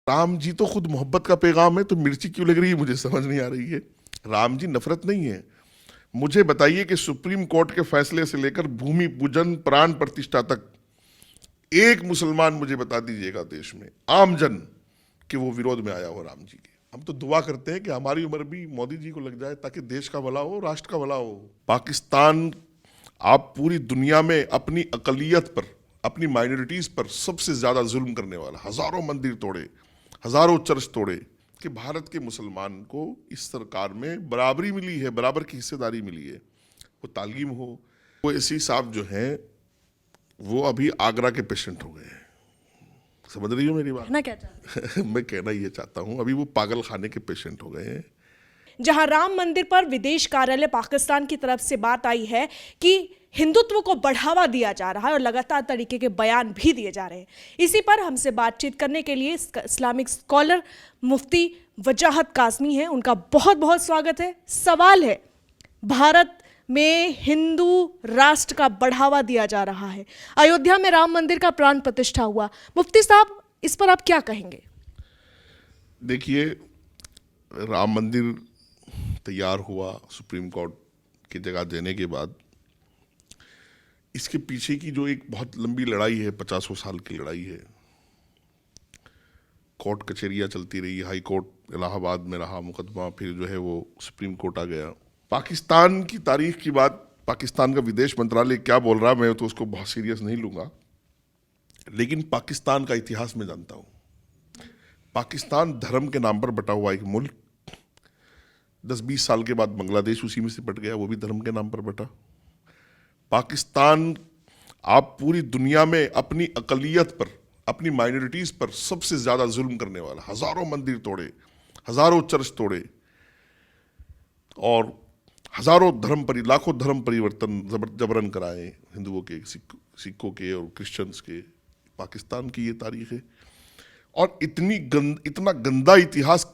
राम जी तो खुद मोहब्बत का पैगाम है, तो मिर्ची क्यों लग रही है मुझे समझ नहीं आ रही है। राम जी नफरत नहीं है। मुझे बताइए कि सुप्रीम कोर्ट के फैसले से लेकर भूमि पूजन प्राण प्रतिष्ठा तक एक मुसलमान मुझे बता दीजिएगा देश में आमजन कि वो विरोध में आया हो राम जी के। हम तो दुआ करते हैं कि हमारी उम्र भी मोदी जी को लग जाए ताकि देश का भला हो, राष्ट्र का भला हो। पाकिस्तान, आप पूरी दुनिया में अपनी अकलियत पर, अपनी माइनॉरिटीज पर सबसे ज्यादा जुल्म करने वाला, हजारों मंदिर तोड़े, हजारों चर्च तोड़े, कि भारत के मुसलमान को इस सरकार में बराबरी मिली है, बराबर की हिस्सेदारी मिली है। वो तालीम हो, वो ऐसी साहब जो हैं वो अभी आगरा के पेशेंट हो गए हैं। समझ रही हो मेरी बात? कहना क्या चाहते हैं? मैं कहना ये चाहता हूं अभी वो पागल खाने के पेशेंट हो गए हैं। जहां राम मंदिर पर विदेश कार्यालय पाकिस्तान की तरफ से बात आई है कि हिंदुत्व को बढ़ावा दिया जा रहा है और लगातार तरीके के बयान भी दिए जा रहे हैं। इसी पर हमसे बातचीत करने के लिए इस्लामिक स्कॉलर मुफ्ती वजाहत काज़मी हैं। उनका बहुत बहुत स्वागत है। सवाल है, भारत में हिंदू राष्ट्र का बढ़ावा दिया जा रहा है, अयोध्या में राम मंदिर का प्राण प्रतिष्ठा हुआ, मुफ्ती साहब इस पर आप क्या कहेंगे? देखिए, राम मंदिर तैयार हुआ सुप्रीम कोर्ट की जगह देने के बाद, इसके पीछे की जो एक बहुत लंबी लड़ाई है, 50 साल की लड़ाई है। कोर्ट कचहरियाँ चलती रही, हाई कोर्ट इलाहाबाद में रहा मुकदमा, फिर जो है वो सुप्रीम कोर्ट आ गया। पाकिस्तान की तारीख की बात, पाकिस्तान का विदेश मंत्रालय क्या बोल रहा है मैं तो उसको बहुत सीरियस नहीं लूँगा, लेकिन पाकिस्तान का इतिहास मैं जानता हूँ। पाकिस्तान धर्म के नाम पर बटा हुआ एक मुल्क, 10-20 साल के बाद बांग्लादेश उसी में से बट गया, वो भी धर्म के नाम पर बटा। पाकिस्तान, आप पूरी दुनिया में अपनी अकलियत पर, अपनी माइनॉरिटीज पर सबसे ज्यादा जुल्म करने वाला, हजारों मंदिर तोड़े, हजारों चर्च तोड़े और हजारों लाखों धर्म परिवर्तन जबरन कराए हिंदुओं के, सिखों के और क्रिश्चियंस के। पाकिस्तान की ये तारीख है। और इतना गंदा इतिहास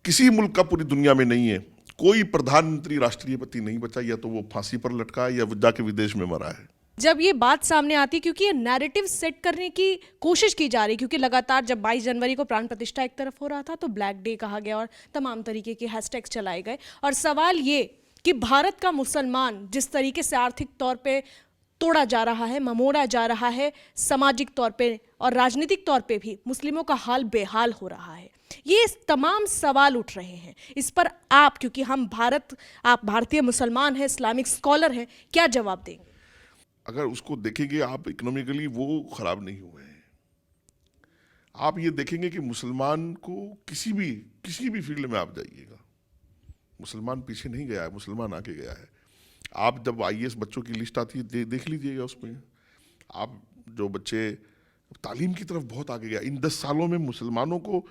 किसी मुल्क का पूरी दुनिया में नहीं है। कोई प्रधानमंत्री, राष्ट्रपति नहीं बचा, या तो वो फांसी पर लटका है या वो जाके विदेश में मरा है। जब ये बात सामने आती है, क्योंकि ये नैरेटिव सेट करने की कोशिश की जा रही है, क्योंकि लगातार जब 22 जनवरी को प्राण प्रतिष्ठा एक तरफ हो रहा था तो ब्लैक डे कहा गया और तमाम तरीके के हैशटैग्स चलाए गए। और सवाल ये कि भारत का मुसलमान जिस तरीके से आर्थिक तौर पे तोड़ा जा रहा है, ममोड़ा जा रहा है, सामाजिक तौर पे और राजनीतिक तौर पे भी मुस्लिमों का हाल बेहाल हो रहा है, ये तमाम सवाल उठ रहे हैं। इस पर आप, क्योंकि आप भारतीय मुसलमान हैं, इस्लामिक स्कॉलर हैं, क्या जवाब देंगे? अगर उसको देखेंगे आप, इकोनॉमिकली वो खराब नहीं हुए हैं। आप ये देखेंगे कि मुसलमान को किसी भी फील्ड में आप जाइएगा, मुसलमान पीछे नहीं गया है, मुसलमान आगे गया है। आप जब IAS बच्चों की लिस्ट आती है देख लीजिएगा, उसमें आप जो बच्चे तालीम की तरफ बहुत आगे गया। इन 10 सालों में मुसलमानों को,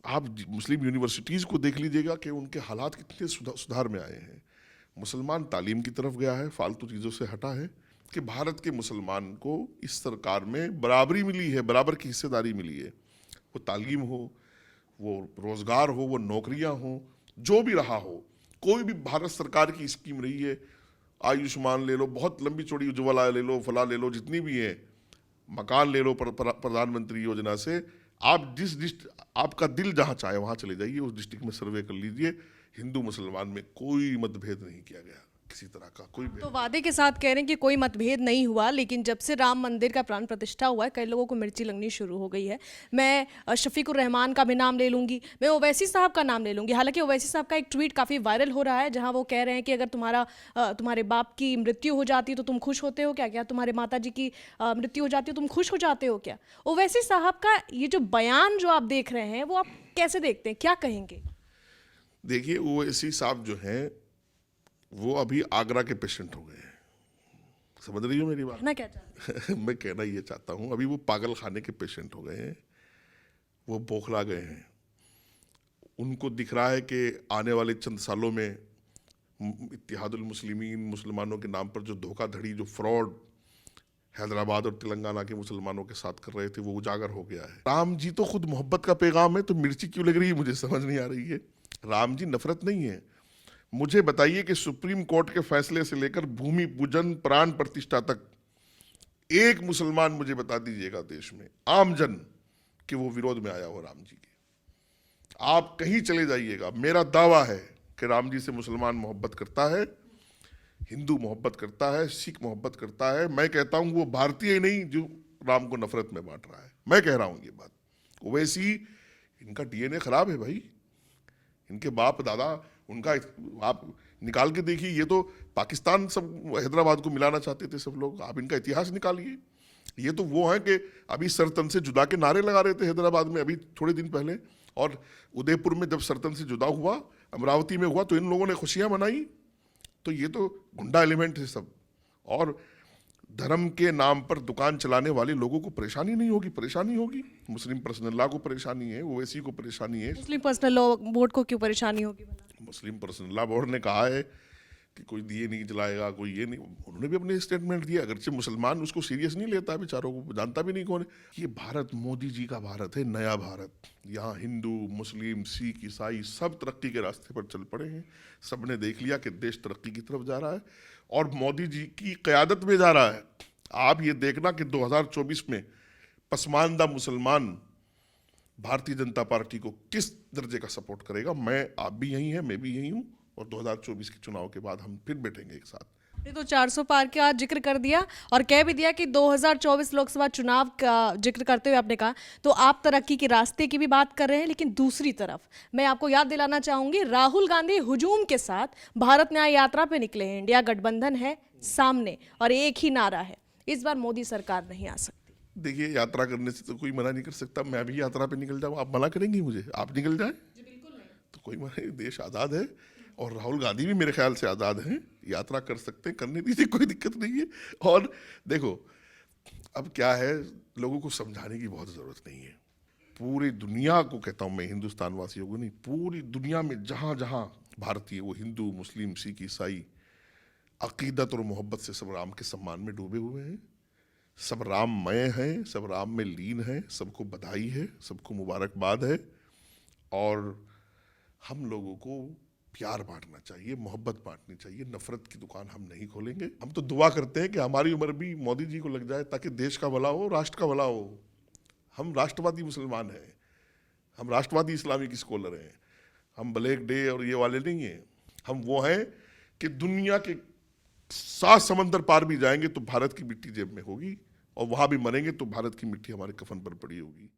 आप मुस्लिम यूनिवर्सिटीज़ को देख लीजिएगा कि उनके हालात कितने सुधार में आए हैं। मुसलमान तालीम की तरफ गया है, फालतू चीज़ों से हटा है, कि भारत के मुसलमान को इस सरकार में बराबरी मिली है, बराबर की हिस्सेदारी मिली है। वो तालीम हो, वो रोज़गार हो, वो नौकरियां हो, जो भी रहा हो, कोई भी भारत सरकार की स्कीम रही है, आयुष्मान ले लो, बहुत लंबी चौड़ी उज्ज्वला ले लो, फला ले लो, जितनी भी है, मकान ले लो प्रधानमंत्री योजना से, आप आपका दिल जहाँ चाहे वहाँ चले जाइए, उस डिस्ट्रिक्ट में सर्वे कर लीजिए। हिंदू मुसलमान में कोई मतभेद नहीं किया गया, किसी तरह का कोई भेद। तो वादे के साथ कह रहे हैं कि कोई मतभेद नहीं हुआ, लेकिन जब से राम मंदिर का प्राण प्रतिष्ठा हुआ है, कई लोगों को मिर्ची लगनी शुरू हो गई है। मैं शफीकुर रहमान का भी नाम ले लूंगी, मैं ओवैसी साहब का नाम ले लूंगी। हालांकि ओवैसी साहब का एक ट्वीट काफ़ी वायरल हो रहा है, जहां वो कह रहे हैं कि अगर तुम्हारे बाप की मृत्यु हो जाती है तो तुम खुश होते हो क्या? क्या तुम्हारे माता जी की मृत्यु हो जाती है तो तुम खुश हो जाते हो क्या? ओवैसी साहब का ये जो बयान जो आप देख रहे हैं, वो आप कैसे देखते हैं, क्या कहेंगे? देखिए, ओवैसी साहब जो हैं वो अभी आगरा के पेशेंट हो गए हैं। समझ रही हो मेरी बात? कहना क्या चाहते हैं? मैं कहना ये चाहता हूँ अभी वो पागल खाने के पेशेंट हो गए हैं, वो बौखला गए हैं। उनको दिख रहा है कि आने वाले चंद सालों में इत्तेहादुल मुस्लिमीन, मुसलमानों के नाम पर जो धोखाधड़ी, जो फ्रॉड हैदराबाद और तेलंगाना के मुसलमानों के साथ कर रहे थे, वो उजागर हो गया है। राम जी तो खुद मोहब्बत का पैगाम है, तो मिर्ची क्यों लग रही है मुझे समझ नहीं आ रही है। राम जी नफरत नहीं है। मुझे बताइए कि सुप्रीम कोर्ट के फैसले से लेकर भूमि पूजन प्राण प्रतिष्ठा तक एक मुसलमान मुझे बता दीजिएगा देश में आमजन कि वो विरोध में आया हो राम जी के। आप कहीं चले जाइएगा, मेरा दावा है कि राम जी से मुसलमान मोहब्बत करता है, हिंदू मोहब्बत करता है, सिख मोहब्बत करता है। मैं कहता हूं वो भारतीय ही नहीं जो राम को नफरत में बांट रहा है। मैं कह रहा हूं ये बात। ओवैसी इनका डीएनए खराब है भाई, इनके बाप दादा उनका, आप निकाल के देखिए। ये तो पाकिस्तान सब हैदराबाद को मिलाना चाहते थे सब लोग, आप इनका इतिहास निकालिए। ये तो वो है कि अभी सरतन से जुदा के नारे लगा रहे थे हैदराबाद में अभी थोड़े दिन पहले, और उदयपुर में जब सरतन से जुदा हुआ, अमरावती में हुआ, तो इन लोगों ने खुशियां मनाई। तो ये तो गुंडा एलिमेंट है सब। और धर्म के नाम पर दुकान चलाने वाले लोगों को परेशानी नहीं होगी? परेशानी होगी। मुस्लिम पर्सनल लॉ को परेशानी है, ओवैसी को परेशानी है। मुस्लिम पर्सनल लॉ बोर्ड को क्यों परेशानी होगी भला? मुस्लिम पर्सनल लॉ बोर्ड ने कहा है कि कोई दिए नहीं जलाएगा, कोई ये नहीं। उन्होंने भी अपने स्टेटमेंट दिया, अगरचे मुसलमान उसको सीरियस नहीं लेता, बेचारों को जानता भी नहीं कौन है। ये भारत मोदी जी का भारत है, नया भारत। यहाँ हिंदू, मुस्लिम, सिख, ईसाई सब तरक्की के रास्ते पर चल पड़े हैं। सब ने देख लिया कि देश तरक्की की तरफ जा रहा है और मोदी जी की क़यादत में जा रहा है। आप ये देखना कि 2024 में पसमानदा मुसलमान भारतीय जनता पार्टी को किस दर्जे का सपोर्ट करेगा। आप भी यही हैं, मैं भी यही हूँ, और 2024 के चुनाव के बाद हम फिर बैठेंगे एक साथ। आपने तो 400 पार का आज जिक्र कर दिया और कह भी दिया कि 2024 लोकसभा चुनाव का जिक्र करते हुए आपने कहा तो आप तरक्की के रास्ते की भी बात कर रहे हैं, लेकिन दूसरी तरफ मैं आपको याद दिलाना चाहूंगी, राहुल गांधी हुजूम के साथ भारत न्याय यात्रा पे निकले हैं। इंडिया गठबंधन है सामने और एक ही नारा है, इस बार मोदी सरकार नहीं आ सकती। देखिए, यात्रा करने से तो कोई मना नहीं कर सकता। मैं भी यात्रा पे निकल जाऊँ, आप मना करेंगी मुझे? आप निकल जाए तो कोई मना नहीं, देश आज़ाद है। और राहुल गांधी भी मेरे ख्याल से आज़ाद हैं, यात्रा कर सकते हैं, करने दीजिए, कोई दिक्कत नहीं है। और देखो, अब क्या है, लोगों को समझाने की बहुत ज़रूरत नहीं है। पूरी दुनिया को कहता हूँ मैं, हिंदुस्तान वासियों को नहीं, पूरी दुनिया में जहाँ जहाँ भारतीय, वो हिंदू, मुस्लिम, सिख, ईसाई, अकीदत और मोहब्बत से सब राम के सम्मान में डूबे हुए हैं। सब राममय हैं, सब राम में लीन हैं। सबको बधाई है, सबको मुबारकबाद है। और हम लोगों को प्यार बांटना चाहिए, मोहब्बत बांटनी चाहिए। नफरत की दुकान हम नहीं खोलेंगे। हम तो दुआ करते हैं कि हमारी उम्र भी मोदी जी को लग जाए, ताकि देश का भला हो, राष्ट्र का भला हो। हम राष्ट्रवादी मुसलमान हैं, हम राष्ट्रवादी इस्लामिक स्कॉलर हैं। हम ब्लैक डे और ये वाले नहीं हैं। हम वो हैं कि दुनिया के 7 समंदर पार भी जाएंगे तो भारत की मिट्टी जेब में होगी, और वहां भी मरेंगे तो भारत की मिट्टी हमारे कफन पर पड़ी होगी।